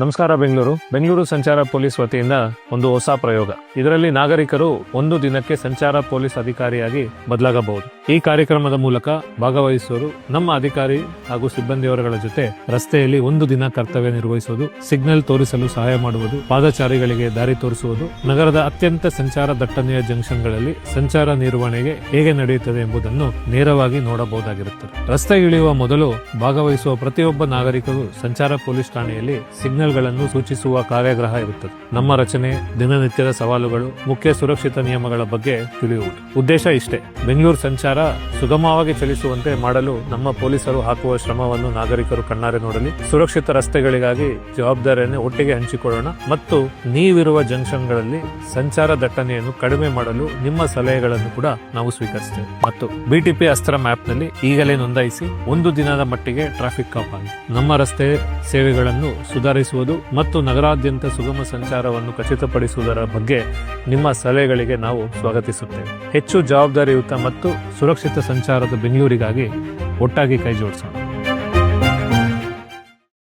ನಮಸ್ಕಾರ. ಬೆಂಗಳೂರು ಸಂಚಾರ ಪೊಲೀಸ್ ವತಿಯಿಂದ ಒಂದು ಹೊಸ ಪ್ರಯೋಗ. ಇದರಲ್ಲಿ ನಾಗರಿಕರು ಒಂದು ದಿನಕ್ಕೆ ಸಂಚಾರ ಪೊಲೀಸ್ ಅಧಿಕಾರಿಯಾಗಿ ಬದಲಾಗಬಹುದು. ಈ ಕಾರ್ಯಕ್ರಮದ ಮೂಲಕ ಭಾಗವಹಿಸುವವರು ನಮ್ಮ ಅಧಿಕಾರಿ ಹಾಗೂ ಸಿಬ್ಬಂದಿಯವರುಗಳ ಜೊತೆ ರಸ್ತೆಯಲ್ಲಿ ಒಂದು ದಿನ ಕರ್ತವ್ಯ ನಿರ್ವಹಿಸುವುದು, ಸಿಗ್ನಲ್ ತೋರಿಸಲು ಸಹಾಯ ಮಾಡುವುದು, ಪಾದಚಾರಿಗಳಿಗೆ ದಾರಿ ತೋರಿಸುವುದು, ನಗರದ ಅತ್ಯಂತ ಸಂಚಾರ ದಟ್ಟಣೆಯ ಜಂಕ್ಷನ್ಗಳಲ್ಲಿ ಸಂಚಾರ ನಿರ್ವಹಣೆಗೆ ಹೇಗೆ ನಡೆಯುತ್ತದೆ ಎಂಬುದನ್ನು ನೇರವಾಗಿ ನೋಡಬಹುದಾಗಿರುತ್ತದೆ. ರಸ್ತೆ ಇಳಿಯುವ ಮೊದಲು ಭಾಗವಹಿಸುವ ಪ್ರತಿಯೊಬ್ಬ ನಾಗರಿಕರು ಸಂಚಾರ ಪೊಲೀಸ್ ಠಾಣೆಯಲ್ಲಿ ಸಿಗ್ನಲ್ ಗಳನ್ನು ಸೂಚಿಸುವ ಕಾರ್ಯಾಗ್ರಹ ಇರುತ್ತದೆ. ನಮ್ಮ ರಚನೆ, ದಿನನಿತ್ಯದ ಸವಾಲುಗಳು, ಮುಖ್ಯ ಸುರಕ್ಷಿತ ನಿಯಮಗಳ ಬಗ್ಗೆ ತಿಳಿಯುವುದು. ಉದ್ದೇಶ ಇಷ್ಟೇ: ಬೆಂಗಳೂರು ಸಂಚಾರ ಸುಗಮವಾಗಿ ಚಲಿಸುವಂತೆ ಮಾಡಲು ನಮ್ಮ ಪೊಲೀಸರು ಹಾಕುವ ಶ್ರಮವನ್ನು ನಾಗರಿಕರು ಕಣ್ಣಾರೆ ನೋಡಲಿ. ಸುರಕ್ಷಿತ ರಸ್ತೆಗಳಿಗಾಗಿ ಜವಾಬ್ದಾರಿಯನ್ನು ಒಟ್ಟಿಗೆ ಹಂಚಿಕೊಳ್ಳೋಣ ಮತ್ತು ನೀವಿರುವ ಜಂಕ್ಷನ್ಗಳಲ್ಲಿ ಸಂಚಾರ ದಟ್ಟಣೆಯನ್ನು ಕಡಿಮೆ ಮಾಡಲು ನಿಮ್ಮ ಸಲಹೆಗಳನ್ನು ಕೂಡ ನಾವು ಸ್ವೀಕರಿಸುತ್ತೇವೆ. ಮತ್ತು ಬಿಟಿಪಿ ಅಸ್ತ್ರ ಮ್ಯಾಪ್ ನಲ್ಲಿ ಈಗಲೇ ನೋಂದಾಯಿಸಿ ಒಂದು ದಿನದ ಮಟ್ಟಿಗೆ ಟ್ರಾಫಿಕ್ ಕಾಪ್ ಆಗಿ ನಮ್ಮ ರಸ್ತೆ ಸೇವೆಗಳನ್ನು ಸುಧಾರಿಸುವುದು ಮತ್ತು ನಗರಾದ್ಯಂತ ಸುಗಮ ಸಂಚಾರವನ್ನು ಖಚಿತಪಡಿಸುವುದರ ಬಗ್ಗೆ ನಿಮ್ಮ ಸಲಹೆಗಳಿಗೆ ನಾವು ಸ್ವಾಗತಿಸುತ್ತೇವೆ. ಹೆಚ್ಚು ಜವಾಬ್ದಾರಿಯುತ ಮತ್ತು ಸುರಕ್ಷಿತ ಸಂಚಾರದ ಬೆಂಗಳೂರಿಗಾಗಿ ಒಟ್ಟಾಗಿ ಕೈ ಜೋಡಿಸೋಣ.